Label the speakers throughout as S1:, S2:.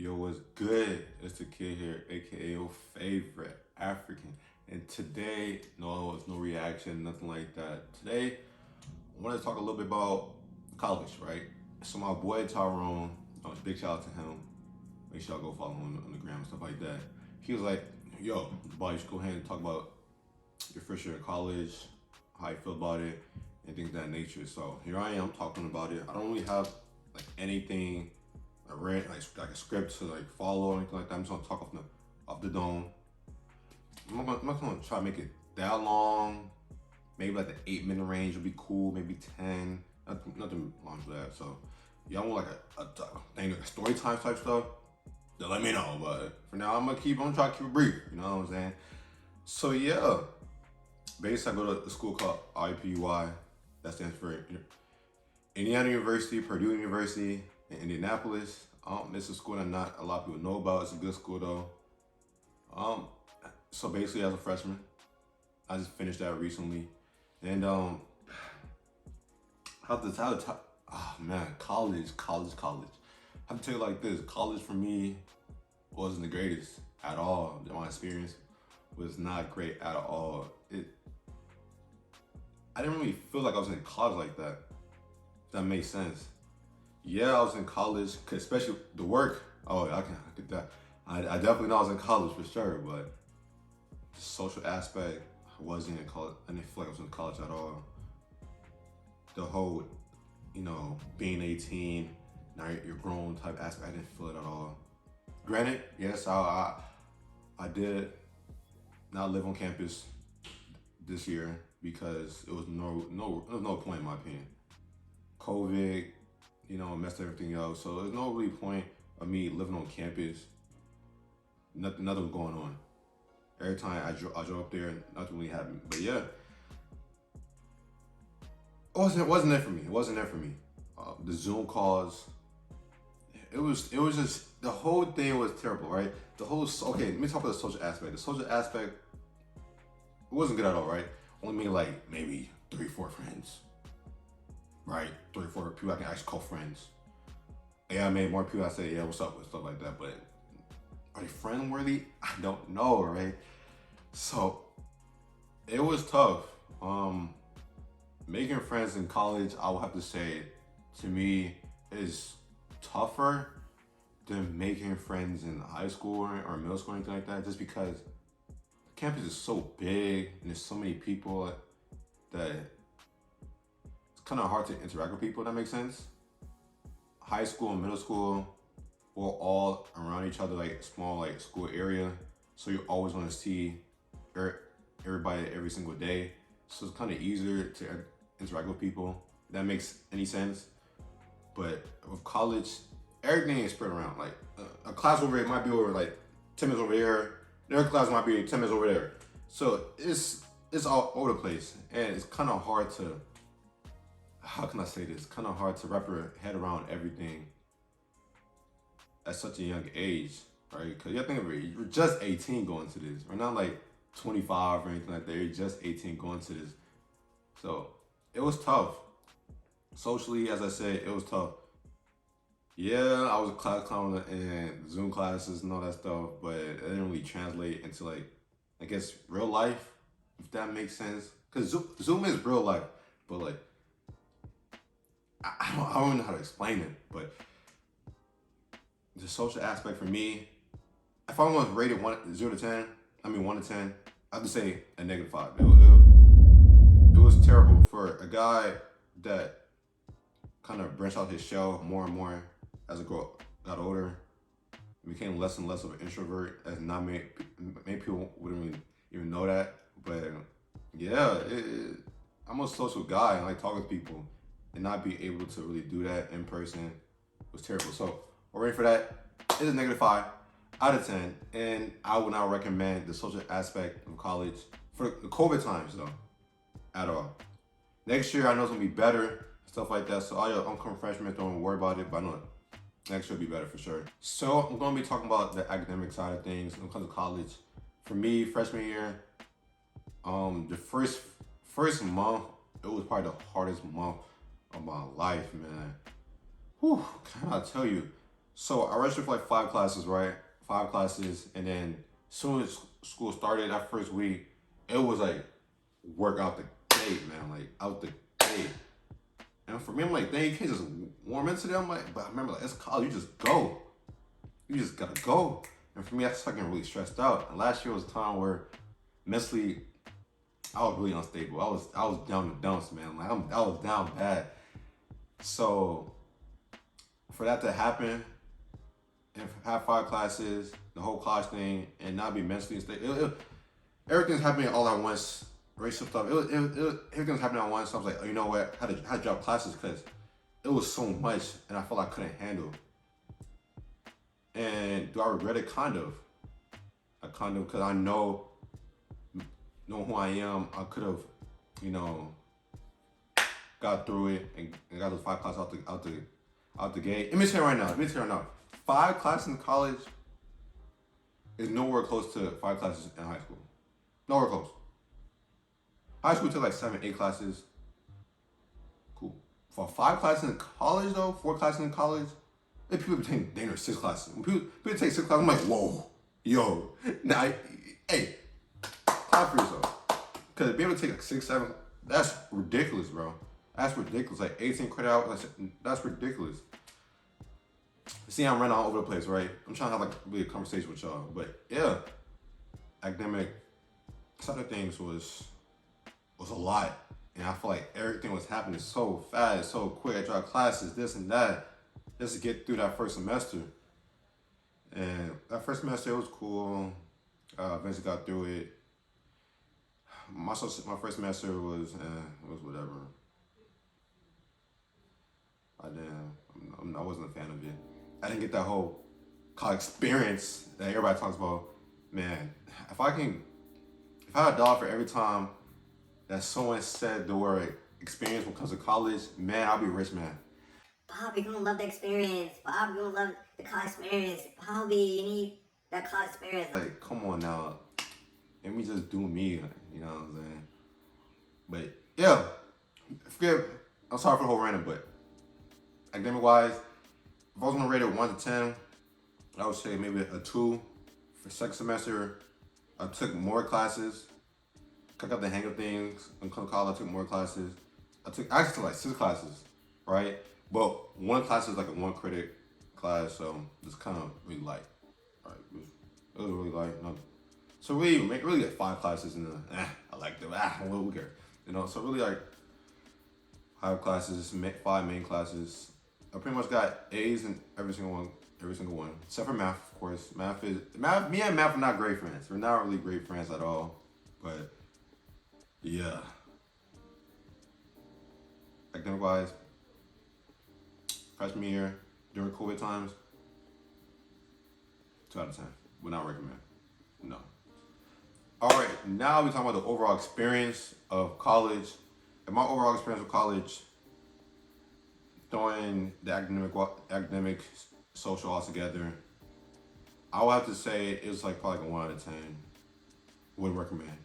S1: Yo, what's good? It's the kid here, aka your favorite African. And today, no, it's no reaction, nothing like that. Today, I want to talk a little bit about college, right? So my boy Tyrone, big shout out to him. Make sure y'all go follow him on the gram and stuff like that. He was like, "Yo, boy, you should go ahead and talk about your first year in college, how you feel about it, and things of that nature." So here I am talking about it. I don't really have like anything I read like a script to like follow or anything like that. I'm just gonna talk off the dome. I'm not gonna try to make it that long. Maybe like the 8 minute range would be cool. Maybe 10. Nothing long for that. So y'all want like a thing like a story time type stuff? Then let me know. But for now, I'm gonna try to keep it brief. You know what I'm saying? So yeah, basically I go to a school called IUPUI. That stands for Indiana University, Purdue University in Indianapolis. This is a school that not a lot of people know about. It's a good school though. So basically as a freshman, I just finished that recently. And college. I have to tell you like this, college for me wasn't the greatest at all. My experience was not great at all. I didn't really feel like I was in college like that. If that makes sense. Yeah, I was in college, especially the work. Oh, I get that. I definitely know I was in college for sure, but the social aspect, I wasn't in college. I didn't feel like I was in college at all. The whole, being 18, now you're grown type aspect, I didn't feel it at all. Granted, yes, I did not live on campus this year because it was no point in my opinion. COVID, messed everything up. So there's no really point of me living on campus. Nothing was going on. Every time I drove up there, nothing really happened. But yeah, it wasn't there for me. It wasn't there for me. The Zoom calls, it was just, the whole thing was terrible, right? Okay, let me talk about the social aspect. The social aspect, it wasn't good at all, right? Only made like maybe 3-4 friends. Right, 3-4 people I can actually call friends. Yeah, I made more people I say, yeah, what's up, with stuff like that. But are they friend worthy? I don't know, right? So it was tough. Making friends in college, I would have to say, to me, is tougher than making friends in high school or middle school or anything like that. Just because campus is so big and there's so many people that kind of hard to interact with people, if that makes sense. High school and middle school, we're all around each other, like small like school area. So you always want to see everybody every single day. So it's kind of easier to interact with people. If that makes any sense. But with college, everything is spread around. Like a class over here might be over like 10 minutes over here. Their class might be 10 minutes over there. So it's all over the place. And it's kind of hard to, how can I say this? Kind of hard to wrap your head around everything at such a young age, right? Because you have to think of it, you're just 18 going to this. We're not like 25 or anything like that. You're just 18 going to this. So it was tough. Socially, as I said, it was tough. Yeah, I was a class clown in Zoom classes and all that stuff, but it didn't really translate into like, I guess, real life, if that makes sense. Because Zoom is real life, but like, I don't know how to explain it, but the social aspect for me, if I was rated 1 to 10, 1 to 10, I have to say a -5. It was terrible for a guy that kind of branched out his shell more and more as I got older. Became less and less of an introvert, as not many people wouldn't really even know that. But yeah, I'm a social guy. I like talking to people. And not be able to really do that in person was terrible. So, we're ready for that. It's a -5 out of 10. And I would not recommend the social aspect of college for the COVID times though, at all. Next year, I know it's gonna be better, stuff like that. So all your upcoming freshmen, don't worry about it, but I know next year will be better for sure. So I'm gonna be talking about the academic side of things when it comes to college. For me, freshman year, the first month, it was probably the hardest month of my life, man. Whew, can I tell you? So I registered for like 5 classes, right? 5 classes, and then as soon as school started that first week, it was like work out the gate, man, like out the gate. And for me, I'm like, dang, you can't just warm into them. I'm like, but I remember, like, it's college, you just go. You just gotta go. And for me, I started getting really stressed out. And last year was a time where mentally, I was really unstable. I was down the dumps, man. Like I was down bad. So for that to happen and have 5 classes, the whole college thing, and not be mentally unstable, everything's happening all at once. Racial stuff. Everything was happening at once. So I was like, oh, you know what? I had to drop classes because it was so much, and I felt like I couldn't handle. And do I regret it? Kind of. I kind of, because I know who I am. I could have, you know, got through it and got those 5 classes out the gate. Let me tell you right now. 5 classes in college is nowhere close to 5 classes in high school. Nowhere close. High school took like 7, 8 classes. Cool. For 5 classes in college though, 4 classes in college, people be taking dang near 6 classes. When people take 6 classes, I'm like, whoa, yo. Now, hey, clap for yourself. Because being able to take like 6, 7, that's ridiculous, bro. That's ridiculous. Like 18 credit hours, that's ridiculous. See, I'm running all over the place, right? I'm trying to have like really a conversation with y'all. But yeah, academic side of things was a lot. And I feel like everything was happening so fast, so quick. I dropped classes, this and that, just to get through that first semester. And that first semester, it was cool. Eventually got through it. My first semester was whatever. I wasn't a fan of it. I didn't get that whole college experience that everybody talks about. Man, if I had $1 for every time that someone said the word experience when it comes to college, man, I'll be a rich man.
S2: Bob, you're gonna love the experience. Bob, you're gonna love the college experience. Bobby, you need that college experience.
S1: Like, come on now. Let me just do me, you know what I'm saying? But yeah, I'm sorry for the whole random, but academic wise, if I was gonna rate it 1 to 10, I would say maybe a 2. For second semester, I took more classes. I got the hang of things. In college, I took more classes. I actually took like 6 classes, right? But one class is like a 1 credit class, so it's kind of really light. Right? It was really light. No. So really like 5 classes in I like them. Well, who cares? You know, so really like 5 classes, 5 main classes. I pretty much got A's in every single one, except for math, of course. Me and math are not great friends. We're not really great friends at all, but yeah. Academic wise, freshman year during COVID times, 2 out of 10. Would not recommend. No. All right, now we're talking about the overall experience of college. And my overall experience of college, throwing the academic, social all together, I would have to say it was like probably like a 1 out of 10. Wouldn't recommend.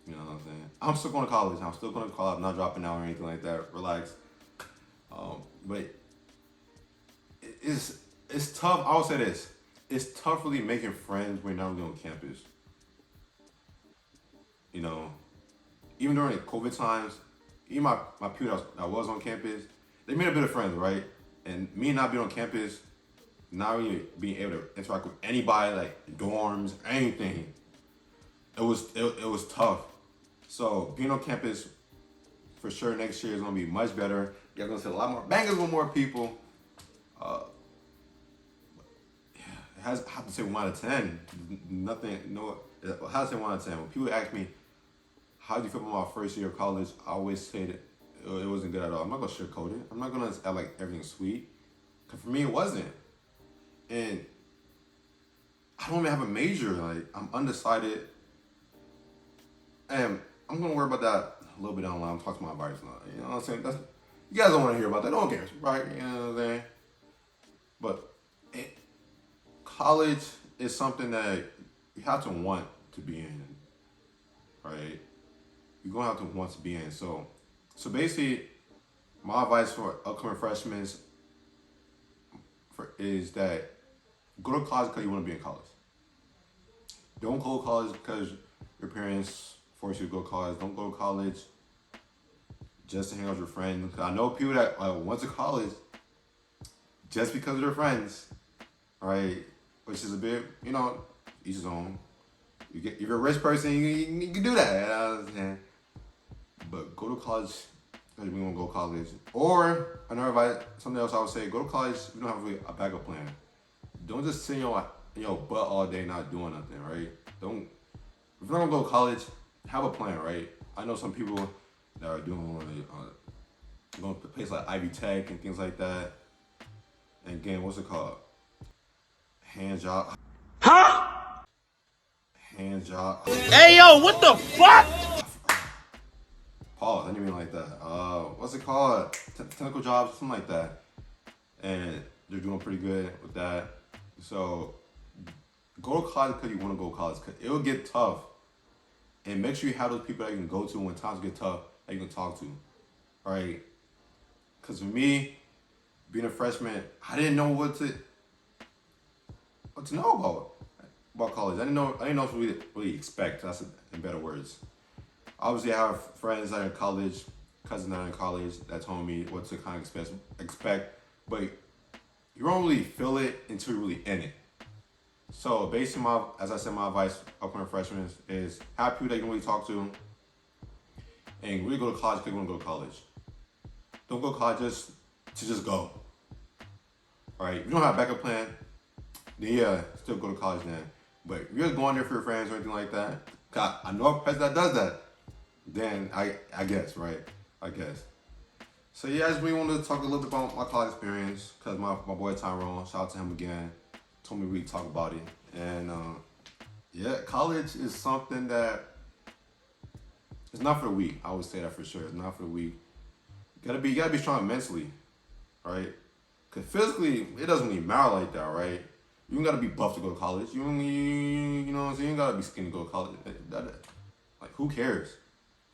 S1: You know what I'm saying? I'm still going to college. I'm not dropping out or anything like that. Relax. But it's tough. I would say this. It's tough really making friends when you're not really on campus. You know, even during the COVID times, even my people that was on campus, they made a bit of friends, right? And me not being on campus, not really being able to interact with anybody, like dorms, anything, it was tough. So being on campus, for sure, next year is gonna be much better. You're gonna see a lot more bangers with more people. I have to say 1 out of 10. Nothing, no. I have to say 1 out of 10. When people ask me, how do you feel about my first year of college? I always say that it wasn't good at all. I'm not gonna sugarcoat it. I'm not gonna act like everything's sweet. Cause for me, it wasn't. And I don't even have a major. Like, I'm undecided. And I'm gonna worry about that a little bit down the line. I'm talking to my advisors now. You know what I'm saying? You guys don't want to hear about that. No one cares, right? You know what I'm saying? But college is something that you have to want to be in, right? You're gonna have to want to be in. So basically, my advice for upcoming freshmen is, is that go to college because you want to be in college. Don't go to college because your parents force you to go to college. Don't go to college just to hang out with your friends. I know people that went to college just because of their friends, right? Which is a bit, each his own. If you're a rich person, you can do that. You know what I'm saying? But go to college because we want to go to college. Or something else I would say, go to college if you don't have really a backup plan. Don't just sit in your butt all day not doing nothing, right? If you're not gonna go to college, have a plan, right? I know some people that are doing going to places like Ivy Tech and things like that. And again, what's it called? Hand job.
S3: Huh?
S1: Hand job.
S3: Hey yo, what the fuck?
S1: Pause. I didn't mean like that. What's it called? Technical jobs, something like that. And they're doing pretty good with that. So go to college because you want to go to college. Cause it'll get tough. And make sure you have those people that you can go to when times get tough that you can talk to. Right? Because for me, being a freshman, I didn't know what to know about college. I didn't know what to really expect. That's in better words. Obviously, I have friends that are in college, cousins that are in college that told me what to kind of expect, but you don't really feel it until you're really in it. So basically, as I said, my advice upcoming freshmen is have people that you can really talk to, and really go to college because you want to go to college. Don't go to college just go. All right, if you don't have a backup plan, then yeah, still go to college then. But if you're just going there for your friends or anything like that, God, I know a person that does that, then I guess, right? I guess. So yeah, I just really wanted to talk a little bit about my college experience because my boy Tyrone, shout out to him again, told me we talk about it. And yeah, college is something that it's not for the weak. I would say that for sure. It's not for the weak. You gotta be strong mentally, right? Cause physically, it doesn't really matter like that, right? You don't gotta be buff to go to college. You know what I'm saying? You gotta be skinny to go to college. Like, who cares?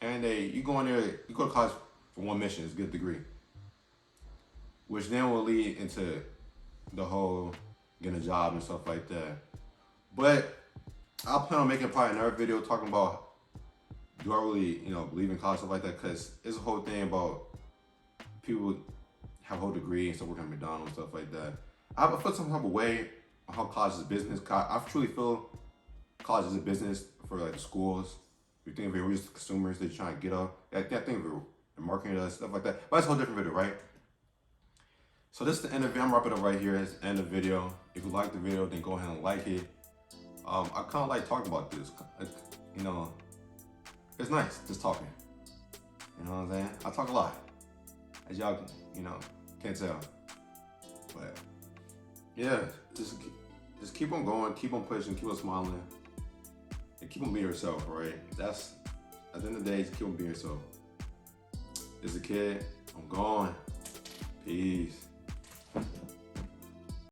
S1: And you go in there, you go to college for one mission, is get a degree. Which then will lead into the whole getting a job and stuff like that. But I plan on making probably another video talking about do I really, believe in college, stuff like that, because it's a whole thing about people have a whole degree and stuff working at McDonald's and stuff like that. I feel some type of way on how college is a business. I truly feel college is a business for like the schools. We think of it, we're just consumers, they're trying to get up. I think of it, marketing us, stuff like that. But that's a whole different video, right? So this is the end of the video. I'm wrapping up right here. It's the end of the video. If you like the video, then go ahead and like it. I kind of like talking about this. It's nice just talking. You know what I'm saying? I talk a lot, as y'all can't tell. But yeah, just keep on going, keep on pushing, keep on smiling, and keep on being yourself, right? That's, at the end of the day, just keep on being yourself. As a kid, I'm gone. Peace.